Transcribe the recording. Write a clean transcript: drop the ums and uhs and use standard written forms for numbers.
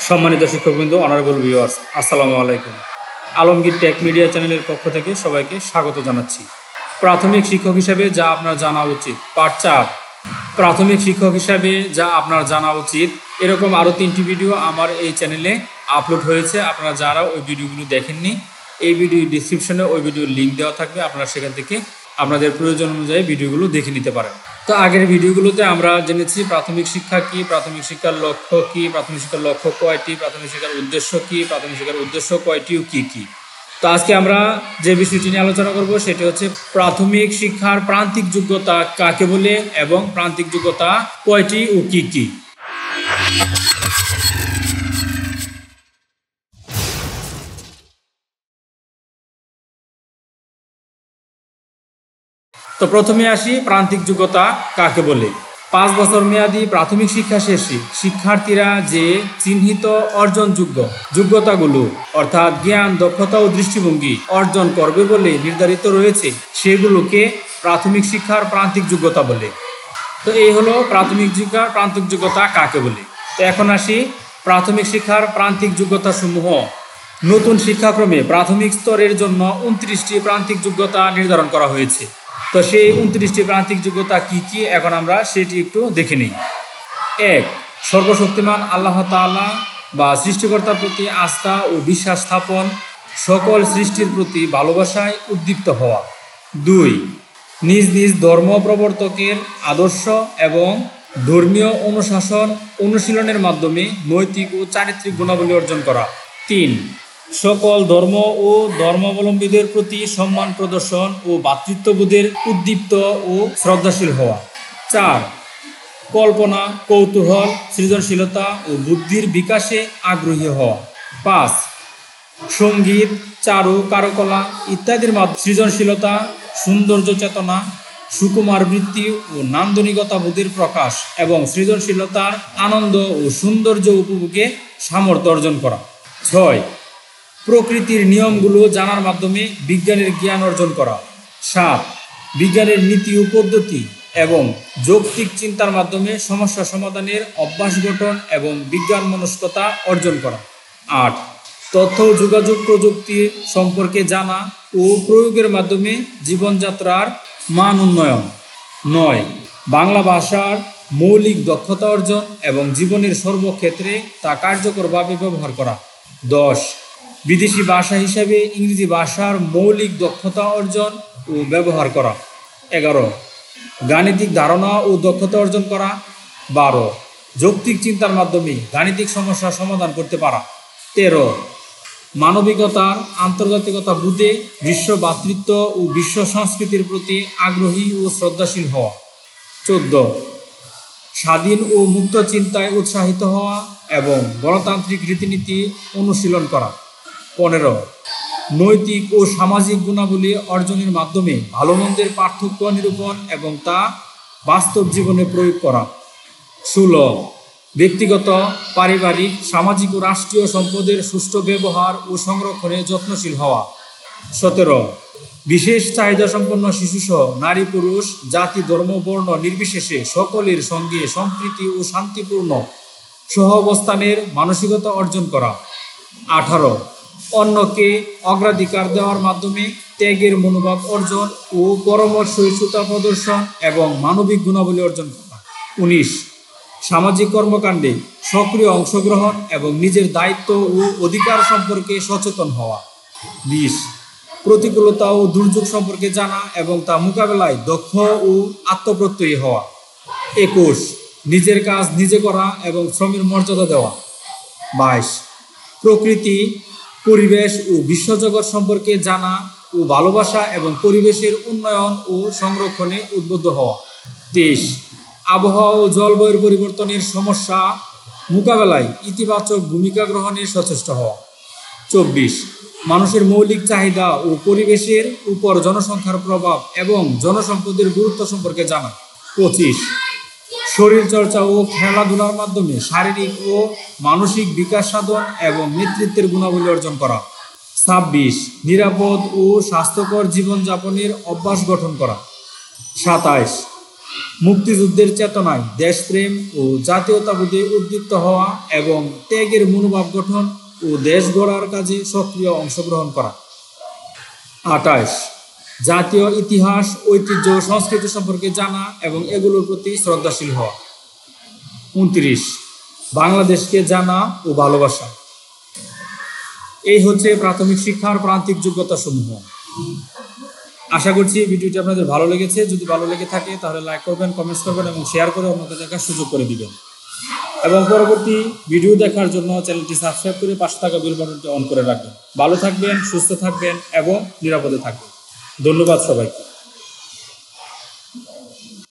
সম্মানিত শিক্ষকবৃন্দ, honourable viewers, আসসালামু আলাইকুম। আলমগীর টেক মিডিয়া চ্যানেলের পক্ষ থেকে সবাইকে স্বাগত জানাচ্ছি। প্রাথমিক শিক্ষক হিসাবে যা আপনার জানা উচিত, পার্ট 4। প্রাথমিক শিক্ষক হিসাবে যা আপনার জানা উচিত, এরকম আরও 3টি ভিডিও আমার এই চ্যানেলে আপলোড হয়েছে। আপনারা যারা ওই ভিডিওগুলো দেখেননি, এই ভিডিও ডিসক্রিপশনে ওই ভিডিওর লিঙ্ক দেওয়া থাকবে, আপনারা সেখান থেকে আপনাদের প্রয়োজন অনুযায়ী ভিডিওগুলো দেখে নিতে পারেন। তো আগের ভিডিওগুলোতে আমরা জেনেছি প্রাথমিক শিক্ষা কি, প্রাথমিক শিক্ষার লক্ষ্য কি, প্রাথমিক শিক্ষার লক্ষ্য কয়টি, প্রাথমিক শিক্ষার উদ্দেশ্য কি, প্রাথমিক শিক্ষার উদ্দেশ্য কয়টি ও কি কি। তো আজকে আমরা যে বিষয়টি নিয়ে আলোচনা করব সেটি হচ্ছে প্রাথমিক শিক্ষার প্রান্তিক যোগ্যতা কাকে বলে এবং প্রান্তিক যোগ্যতা কয়টি ও কি কি। তো প্রথমে আসি, প্রান্তিক যোগ্যতা কাকে বলে। 5 বছর মেয়াদী প্রাথমিক শিক্ষা শেষে শিক্ষার্থীরা যে চিহ্নিত অর্জনযোগ্য যোগ্যতাগুলো অর্থাৎ জ্ঞান, দক্ষতা ও দৃষ্টিভঙ্গি অর্জন করবে বলে নির্ধারিত রয়েছে, সেগুলোকে প্রাথমিক শিক্ষার প্রান্তিক যোগ্যতা বলে। তো এই হলো প্রাথমিক শিক্ষার প্রান্তিক যোগ্যতা কাকে বলে। তো এখন আসি প্রাথমিক শিক্ষার প্রান্তিক যোগ্যতা সমূহ। নতুন শিক্ষাক্রমে প্রাথমিক স্তরের জন্য 29টি প্রান্তিক যোগ্যতা নির্ধারণ করা হয়েছে। তো সেই 29টি প্রান্তিক যোগ্যতা কি কি, এখন আমরা সেটি একটু দেখে নিই। 1. সর্বশক্তিমান আল্লাহ তাআলা বা সৃষ্টিকর্তার প্রতি আস্থা ও বিশ্বাস স্থাপন, সকল সৃষ্টির প্রতি ভালোবাসায় উদ্দীপ্ত হওয়া। 2. নিজ নিজ ধর্ম প্রবর্তকের আদর্শ এবং ধর্মীয় অনুশাসন অনুশীলনের মাধ্যমে নৈতিক ও চারিত্রিক গুণাবলী অর্জন করা। 3. সকল ধর্ম ও ধর্মাবলম্বীদের প্রতি সম্মান প্রদর্শন ও ভ্রাতৃত্ববোধের উদ্দীপ্ত ও শ্রদ্ধাশীল হওয়া। 4. কল্পনা, কৌতূহল, সৃজনশীলতা ও বুদ্ধির বিকাশে আগ্রহী হওয়া। 5. সঙ্গীত, চারু, কারুকলা ইত্যাদির মাধ্যমে সৃজনশীলতা, সৌন্দর্য চেতনা, সুকুমার বৃত্তি ও নান্দনিকতা বোধের প্রকাশ এবং সৃজনশীলতার আনন্দ ও সৌন্দর্য উপভোগে সামর্থ্য অর্জন করা। 6. প্রকৃতির নিয়মগুলো জানার মাধ্যমে বিজ্ঞানের জ্ঞান অর্জন করা। 7. বিজ্ঞানের নীতি ও পদ্ধতি এবং যৌক্তিক চিন্তার মাধ্যমে সমস্যা সমাধানের অভ্যাস গঠন এবং বিজ্ঞান মনস্কতা অর্জন করা। 8. তথ্য ও যোগাযোগ প্রযুক্তি সম্পর্কে জানা ও প্রয়োগের মাধ্যমে জীবনযাত্রার মান উন্নয়ন। 9. বাংলা ভাষার মৌলিক দক্ষতা অর্জন এবং জীবনের সর্বক্ষেত্রে তা কার্যকরভাবে ব্যবহার করা। 10. বিদেশি ভাষা হিসাবে ইংরেজি ভাষার মৌলিক দক্ষতা অর্জন ও ব্যবহার করা। 11. গাণিতিক ধারণা ও দক্ষতা অর্জন করা। 12. যৌক্তিক চিন্তার মাধ্যমে গাণিতিক সমস্যা সমাধান করতে পারা। 13. মানবিকতার আন্তর্জাতিকতা বুঝে বিশ্ব ভ্রাতৃত্ব ও বিশ্ব সংস্কৃতির প্রতি আগ্রহী ও শ্রদ্ধাশীল হওয়া। 14. স্বাধীন ও মুক্ত চিন্তায় উৎসাহিত হওয়া এবং গণতান্ত্রিক রীতিনীতি অনুশীলন করা। 15. নৈতিক ও সামাজিক গুণাবলী অর্জনের মাধ্যমে ভালো মন্দের পার্থক্য নিরূপণ এবং তা বাস্তব জীবনে প্রয়োগ করা। 16. ব্যক্তিগত, পারিবারিক, সামাজিক ও রাষ্ট্রীয় সম্পদের সুষ্ঠু ব্যবহার ও সংরক্ষণে যত্নশীল হওয়া। 17. বিশেষ চাহিদা সম্পন্ন শিশুসহ নারী পুরুষ জাতি ধর্ম বর্ণ নির্বিশেষে সকলের সঙ্গে সম্প্রীতি ও শান্তিপূর্ণ সহাবস্থানের মানসিকতা অর্জন করা। 18. অন্যকে অগ্রাধিকার দেওয়ার মাধ্যমে ত্যাগের মনোভাব অর্জন ও পরমসহিষ্ণুতা প্রদর্শন এবং মানবিক গুণাবলী অর্জন করা। 19. সামাজিক কর্মকাণ্ডে সক্রিয় অংশগ্রহণ এবং নিজের দায়িত্ব ও অধিকার সম্পর্কে সচেতন হওয়া। 20. প্রতিকূলতা ও দুর্যোগ সম্পর্কে জানা এবং তা মোকাবেলায় দক্ষ ও আত্মপ্রত্যয়ী হওয়া। 21. নিজের কাজ নিজে করা এবং শ্রমের মর্যাদা দেওয়া। 22. প্রকৃতি, পরিবেশ ও বিশ্বজগৎ সম্পর্কে জানা ও ভালোবাসা এবং পরিবেশের উন্নয়ন ও সংরক্ষণে উদ্বুদ্ধ হওয়া। 23. আবহাওয়া ও জলবায়ুর পরিবর্তনের সমস্যা মোকাবেলায় ইতিবাচক ভূমিকা গ্রহণে সচেষ্ট হওয়া। 24. মানুষের মৌলিক চাহিদা ও পরিবেশের উপর জনসংখ্যার প্রভাব এবং জনসম্পদের গুরুত্ব সম্পর্কে জানা। 25. শরীরচর্চা ও খেলাধুলার মাধ্যমে শারীরিক ও মানসিক বিকাশ সাধন এবং নেতৃত্বের গুণাবলী অর্জন করা। 26. নিরাপদ ও স্বাস্থ্যকর জীবনযাপনের অভ্যাস গঠন করা। 27. মুক্তিযুদ্ধের চেতনায় দেশপ্রেম ও জাতীয়তাবোধে উদ্দীপ্ত হওয়া এবং ত্যাগের মনোভাব গঠন ও দেশ গড়ার কাজে সক্রিয় অংশগ্রহণ করা। 28 জাতীয় ইতিহাস, ঐতিহ্য ও সংস্কৃতি সম্পর্কে জানা এবং এগুলোর প্রতি শ্রদ্ধাশীল হওয়া। 29 বাংলাদেশকে জানা ও ভালোবাসা। এই হচ্ছে প্রাথমিক শিক্ষার প্রান্তিক যোগ্যতা সমূহ। আশা করছি ভিডিওটি আপনাদের ভালো লেগেছে। যদি ভালো লেগে থাকে তাহলে লাইক করবেন, কমেন্টস করবেন এবং শেয়ার করে অন্যকে দেখার সুযোগ করে দিবেন। এবং পরবর্তী ভিডিও দেখার জন্য চ্যানেলটি সাবস্ক্রাইব করে পাশে থাকা বেল বাটনটি অন করে রাখবেন। ভালো থাকবেন, সুস্থ থাকবেন এবং নিরাপদে থাকবেন। ধন্যবাদ সবাইকে।